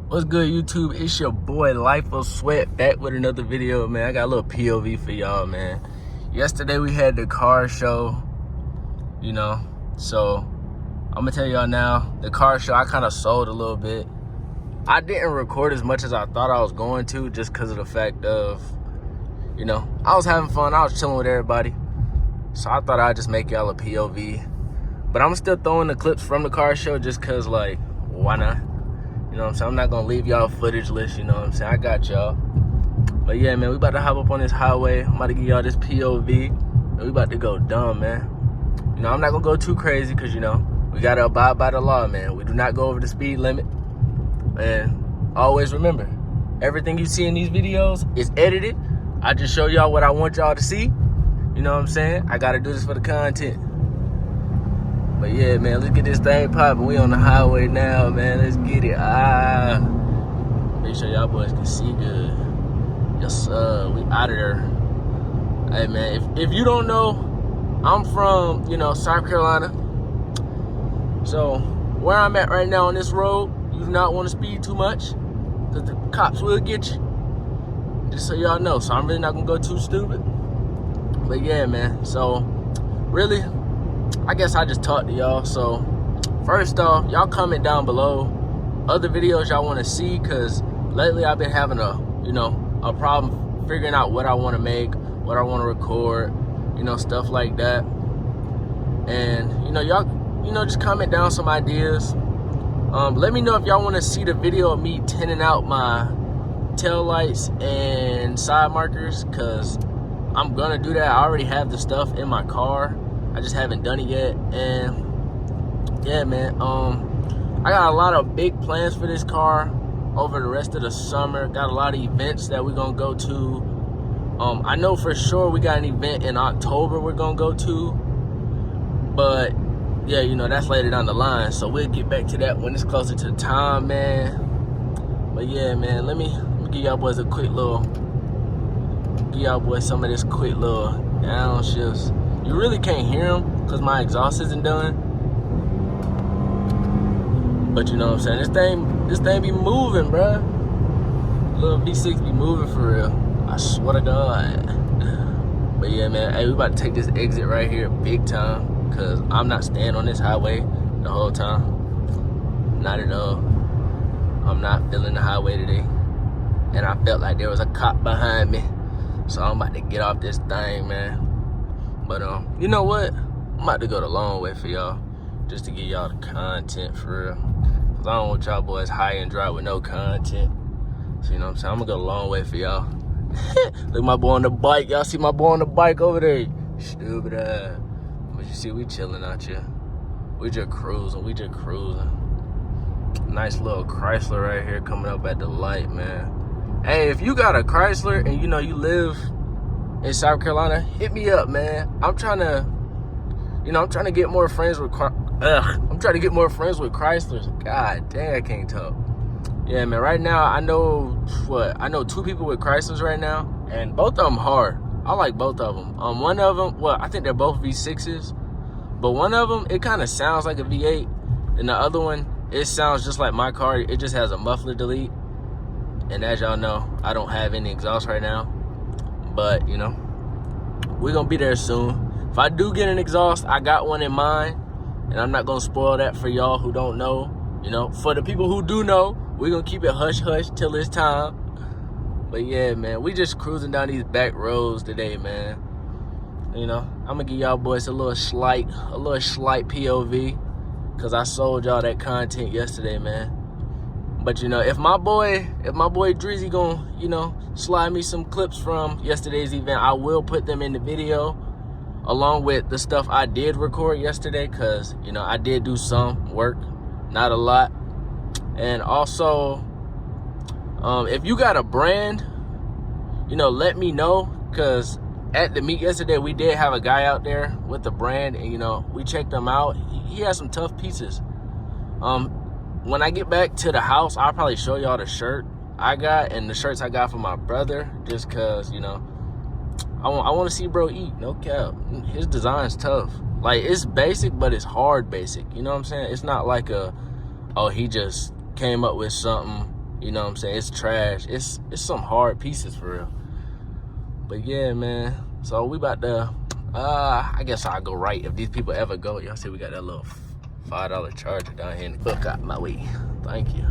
What's good, YouTube? It's your boy Life of Sweat back with another video, man. I got a little POV for y'all, man. Yesterday we had the car show, so I'm gonna tell y'all now, the car show I kind of sold a little bit. I didn't record as much as I thought I was going to, just because of the fact of, I was having fun. I was chilling with everybody, so I thought I'd just make y'all a POV. But I'm still throwing the clips from the car show just because, like, why not? You know what I'm saying? I'm not going to leave y'all footage-less, you know what I'm saying? I got y'all. But, yeah, man, we about to hop up on this highway. I'm about to give y'all this POV. And we about to go dumb, man. I'm not going to go too crazy because, we got to abide by the law, man. We do not go over the speed limit. And always remember, everything you see in these videos is edited. I just show y'all what I want y'all to see. You know what I'm saying? I got to do this for the content. But yeah, man, let's get this thing popping. We on the highway now, man. Let's get it. Make sure y'all boys can see good. Yes, we out of there. Hey, man, if you don't know, I'm from, South Carolina. So where I'm at right now on this road, you do not want to speed too much because the cops will get you. Just so y'all know. So I'm really not going to go too stupid. But yeah, man, so really, I guess I just talked to y'all. So first off, y'all comment down below other videos y'all want to see, because lately I've been having a problem figuring out what I want to make, what I want to record, stuff like that. And y'all just comment down some ideas. Let me know if y'all want to see the video of me tinting out my tail lights and side markers, because I'm gonna do that. I already have the stuff in my car, I just haven't done it yet. And yeah, man, I got a lot of big plans for this car over the rest of the summer. Got a lot of events that we're gonna go to. I know for sure we got an event in October we're gonna go to, but yeah, that's later down the line, so we'll get back to that when it's closer to the time, man. But yeah, man, let me give y'all boys some of this quick little downshifts. You really can't hear them because my exhaust isn't done. But you know what I'm saying? This thing be moving, bruh. Little V6 be moving for real. I swear to God. But yeah, man, hey, we about to take this exit right here big time, because I'm not staying on this highway the whole time. Not at all. I'm not feeling the highway today. And I felt like there was a cop behind me. So I'm about to get off this thing, man. But you know what? I'm about to go the long way for y'all, just to get y'all the content for real. Cause I don't want y'all boys high and dry with no content. So you know what I'm saying? I'm gonna go the long way for y'all. Look at my boy on the bike. Y'all see my boy on the bike over there? Stupid ass. But you see, we chilling out here. We just cruising. Nice little Chrysler right here coming up at the light, man. Hey, if you got a Chrysler and you live in South Carolina, hit me up, man. I'm trying to get more friends with Chryslers. God dang, I can't talk. Yeah, man, right now I know two people with Chryslers right now, and both of them hard. I like both of them. One of them, I think they're both V6s, but one of them, it kind of sounds like a V8, and the other one, it sounds just like my car. It just has a muffler delete. And as y'all know, I don't have any exhaust right now. But, we're going to be there soon. If I do get an exhaust, I got one in mind. And I'm not going to spoil that for y'all who don't know. For the people who do know, we're going to keep it hush-hush till it's time. But yeah, man, we just cruising down these back roads today, man. I'm going to give y'all boys a little slight POV. Because I sold y'all that content yesterday, man. But if my boy Drizzy gonna slide me some clips from yesterday's event, I will put them in the video along with the stuff I did record yesterday, because I did do some work, not a lot. And also, if you got a brand, let me know, because at the meet yesterday we did have a guy out there with the brand, and we checked him out. He has some tough pieces. When I get back to the house, I'll probably show y'all the shirt I got and the shirts I got for my brother, just because, I want to see bro eat, no cap. His design's tough. Like, it's basic, but it's hard basic. You know what I'm saying? It's not like he just came up with something You know what I'm saying? It's trash. It's some hard pieces for real. But yeah, man. So we about to, I guess I'll go right if these people ever go. Y'all see we got that little $5 charger down here in the book out my way. Thank you.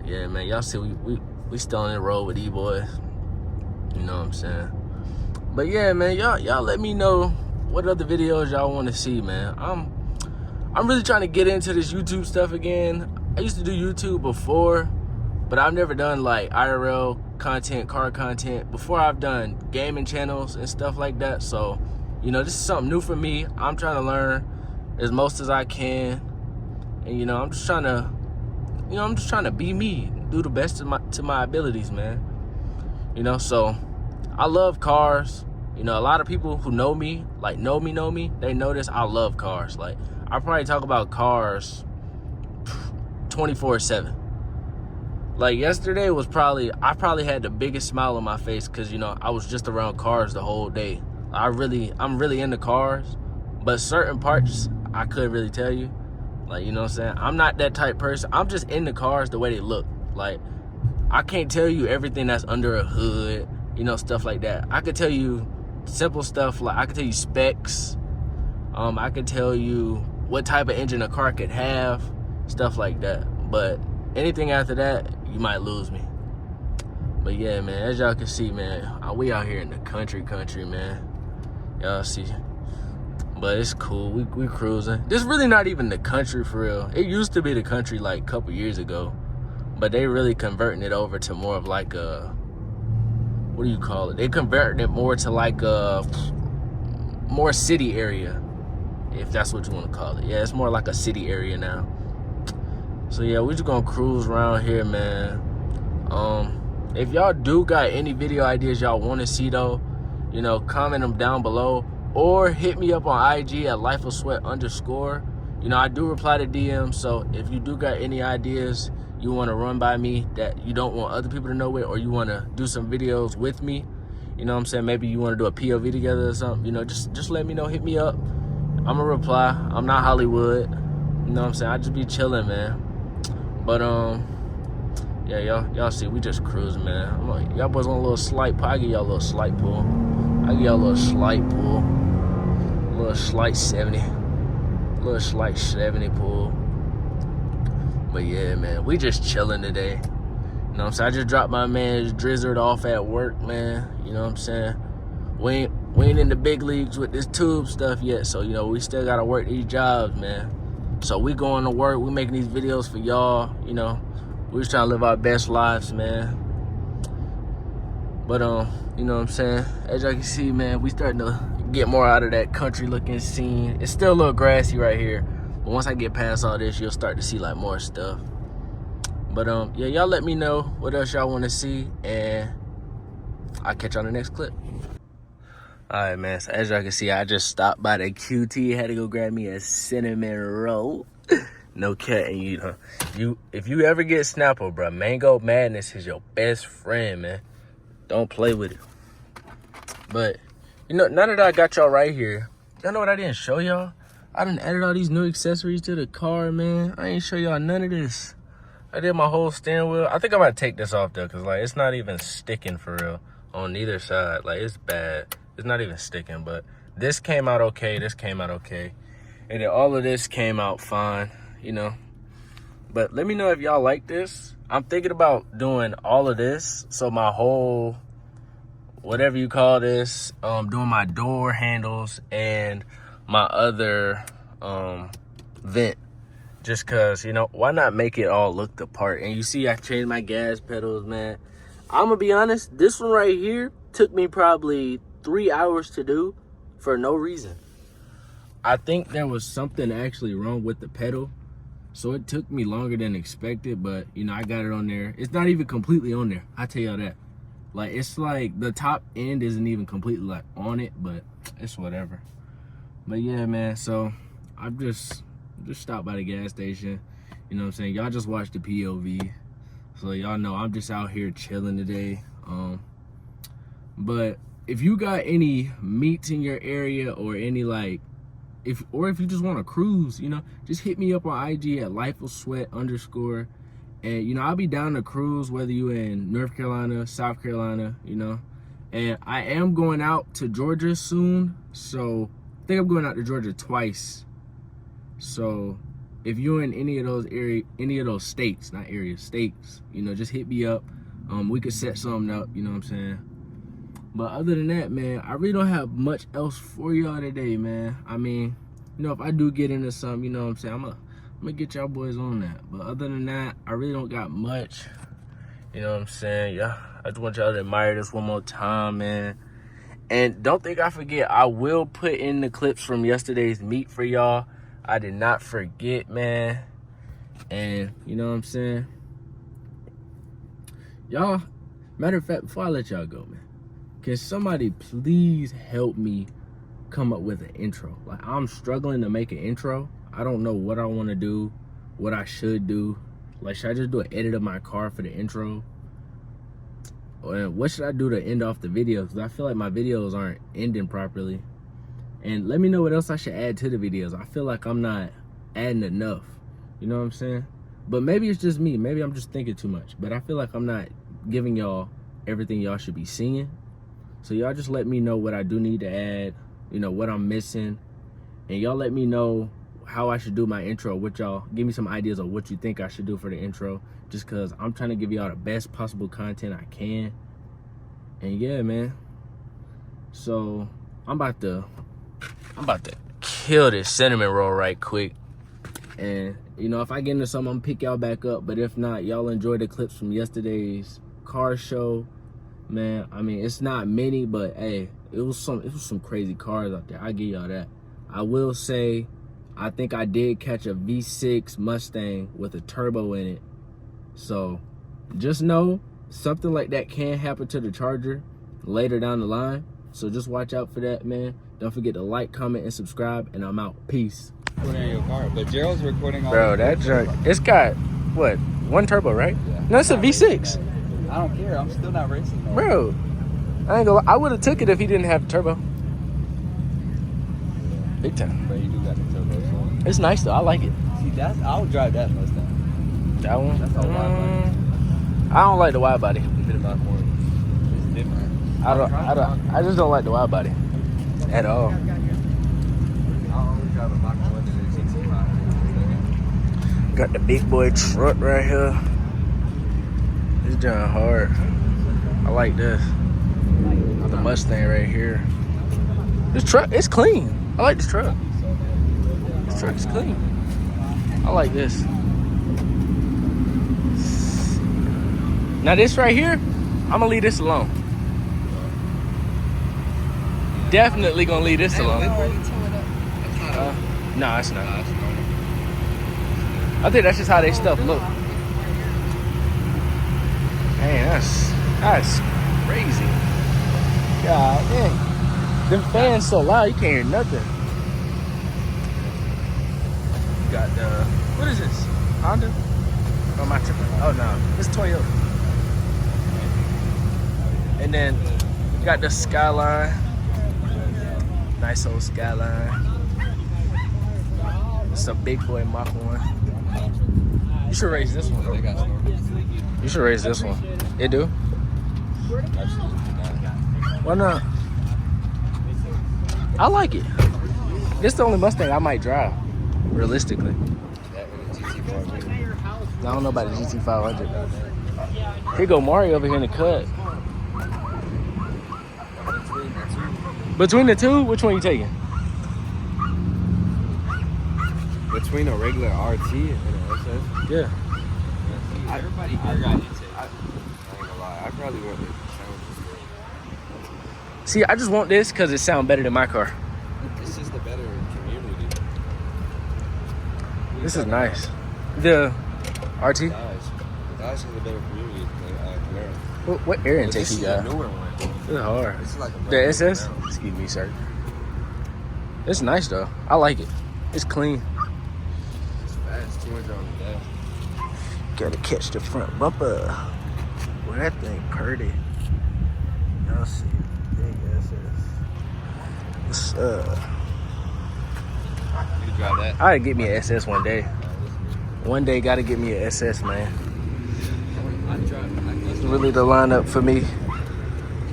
Yeah, man. Y'all see we still on the road with E-boys. You know what I'm saying? But yeah, man, y'all let me know what other videos y'all want to see, man. I'm really trying to get into this YouTube stuff again. I used to do YouTube before, but I've never done like IRL content, car content. Before I've done gaming channels and stuff like that. So, you know, this is something new for me. I'm trying to learn as most as I can. And, you know, I'm just trying to be me, do the best to my abilities, man. You know, so I love cars. You know, a lot of people who know me, like know me, they know this. I love cars. Like, I probably talk about cars 24/7. Like, yesterday was I probably had the biggest smile on my face because, you know, I was just around cars the whole day. I'm really into cars, but certain parts I couldn't really tell you. Like, you know what I'm saying? I'm not that type person. I'm just into cars the way they look. Like, I can't tell you everything that's under a hood, you know, stuff like that. I could tell you simple stuff, like I could tell you specs. I could tell you what type of engine a car could have, stuff like that. But anything after that, you might lose me. But yeah, man, as y'all can see, man, we out here in the country, man. Y'all see. But it's cool. We cruising. This really not even the country for real. It used to be the country like a couple years ago. But they really converting it over to more of like a, what do you call it? They converting it more to like a more city area, if that's what you want to call it. Yeah, it's more like a city area now. So yeah, we just gonna cruise around here, man. If y'all do got any video ideas y'all want to see though, you know, comment them down below or hit me up on IG at lifeofsweat_. You know, I do reply to DMs, so if you do got any ideas you want to run by me that you don't want other people to know it, or you want to do some videos with me, you know what I'm saying? Maybe you want to do a POV together or something, you know, just let me know, hit me up. I'm gonna reply. I'm not Hollywood, you know what I'm saying? I just be chilling, man. But yeah, y'all see, we just cruising, man. Y'all boys want a little slight pull. I give y'all a little slight pull. I give y'all a little slight pull. A little slight 70. A little slight 70 pull. But yeah, man, we just chilling today. You know what I'm saying? I just dropped my man Drizzard off at work, man. You know what I'm saying? We ain't in the big leagues with this tube stuff yet, so, you know, we still gotta work these jobs, man. So we going to work, we making these videos for y'all, you know. We just trying to live our best lives, man. But, you know what I'm saying? As y'all can see, man, we starting to get more out of that country looking scene. It's still a little grassy right here. But once I get past all this, you'll start to see like more stuff. But yeah, y'all let me know what else y'all want to see, and I'll catch you on the next clip. All right, man, so as y'all can see, I just stopped by the QT, had to go grab me a cinnamon roll. No cutting, you know. If you ever get Snapple, bro, Mango Madness is your best friend, man. Don't play with it. But, you know, now that I got y'all right here, y'all know what I didn't show y'all? I done added all these new accessories to the car, man. I ain't show y'all none of this. I did my whole steering wheel. I think I'm about to take this off, though, because, like, it's not even sticking for real on neither side. Like, it's bad. It's not even sticking, but this came out okay. This came out okay. And then all of this came out fine, you know. But let me know if y'all like this. I'm thinking about doing all of this. So my whole, whatever you call this, doing my door handles and my other vent. Just because, you know, why not make it all look the part? And you see I changed my gas pedals, man. I'm going to be honest, this one right here took me probably 3 hours to do for no reason. I think there was something actually wrong with the pedal. So it took me longer than expected, but, you know, I got it on there. It's not even completely on there. I tell y'all that. Like, it's like the top end isn't even completely, like, on it, but it's whatever. But, yeah, man, so I just stopped by the gas station. You know what I'm saying? Y'all just watched the POV. So y'all know I'm just out here chilling today. But if you got any meets in your area or any, like, if you just want to cruise, you know, just hit me up on IG at lifeofsweat_. And, you know, I'll be down to cruise, whether you in North Carolina, South Carolina, you know. And I am going out to Georgia soon. So I think I'm going out to Georgia twice. So if you're in any of those states, not areas, states, you know, just hit me up. We could set something up, you know what I'm saying? But other than that, man, I really don't have much else for y'all today, man. I mean, you know, if I do get into something, you know what I'm saying, I'm gonna get y'all boys on that. But other than that, I really don't got much. You know what I'm saying? Yeah, I just want y'all to admire this one more time, man. And don't think I forget, I will put in the clips from yesterday's meet for y'all. I did not forget, man. And you know what I'm saying? Y'all, matter of fact, before I let y'all go, man, can somebody please help me come up with an intro? Like, I'm struggling to make an intro. I don't know what I want to do, what I should do. Like, should I just do an edit of my car for the intro? Or what should I do to end off the video? Because I feel like my videos aren't ending properly. And let me know what else I should add to the videos. I feel like I'm not adding enough. You know what I'm saying? But maybe it's just me. Maybe I'm just thinking too much. But I feel like I'm not giving y'all everything y'all should be seeing. So y'all just let me know what I do need to add, you know, what I'm missing. And y'all let me know how I should do my intro. What y'all, give me some ideas of what you think I should do for the intro. Just because I'm trying to give y'all the best possible content I can. And yeah, man. So I'm about to kill this cinnamon roll right quick. And, you know, if I get into something, I'm gonna pick y'all back up. But if not, y'all enjoy the clips from yesterday's car show. Man, I mean, it's not many, but hey, it was some crazy cars out there. I give y'all that. I will say, I think I did catch a V6 Mustang with a turbo in it. So just know something like that can happen to the Charger later down the line. So just watch out for that, man. Don't forget to like, comment, and subscribe, and I'm out. Peace. Recording your car, but Gerald's recording all. Bro, that junk, it's got what, one turbo, right? Yeah. No, it's a V6. I don't care. I'm still not racing though. Bro, I ain't gonna. I would have took it if he didn't have the turbo. Big time. But you do got the turbo, so. It's nice though. I like it. See, I would drive that Mustang. That one. That's all wide body. I don't like the wide body. A bit about more. It's different. I just don't like the wide body at all. I always drive a Mach 1 and a GT5. Got the big boy truck right here. It's done hard. I like this. The Mustang right here. This truck, it's clean. I like this truck. This truck is clean. I like this. Now this right here, I'm gonna leave this alone. Definitely gonna leave this alone. No, it's not. I think that's just how they stuff look. Man, that's crazy. God dang. Them fans so loud, you can't hear nothing. You got the, what is this? Honda? Oh, my tripping. Oh, no. It's Toyota. And then you got the Skyline. Nice old Skyline. It's a big boy Mach 1. You should raise this one. They got snorkels. You should raise this one. It do? Why not? I like it. It's the only Mustang I might drive, realistically. That with a GT5. I don't know about the GT500. Here go Mario over here in the cut. Between the two, which one you taking? Between a regular RT and an SS? Yeah. Everybody here got into it. I ain't gonna lie. I probably want the Challenger. See, I just want this because it sounds better than my car. This is the better community. This is nice. The RT? The Dodge is the better community than Camaro. What air intake This you is got? a newer one. It's hard. This is like a The brand new SS? Camaro. Excuse me, sir. It's nice though. I like it. It's clean. It's fast. 200 on the dash. Gotta catch the front bumper. Well, that thing purdy. Y'all see. Big SS. What's up? You can drive that. I gotta get me an SS one day. One day, gotta get me an SS, man. This is really the lineup for me.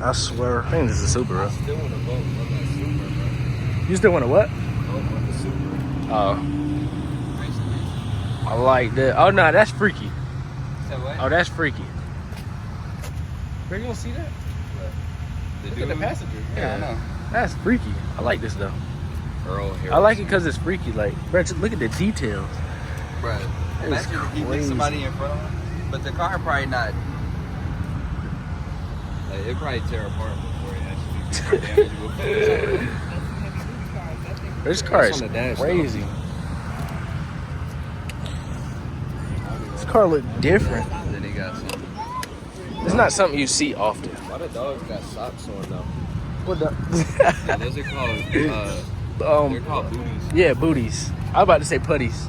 I swear. I think this is a Subaru. I still want to vote on that Supra, bro. You still want to what? Vote on the Supra. Oh. I like that. Oh, no, that's freaky. So what? Oh, that's freaky. Bro, you don't see that? Look at the passenger. Yeah, I know. That's freaky. I like this, though. Earl Harris. I like it because it's freaky. Like, bro, just look at the details. Bro, It's imagine if you crazy. pick somebody in front of him, but the car probably not. Like, it probably tear apart before it actually gets damaged. This car It's is on the dash, crazy. This car look different. Then he got something. It's not something you see often. Why the dogs got socks on though? What the? Yeah, those are called, they're called booties. Yeah, booties. I was about to say putties.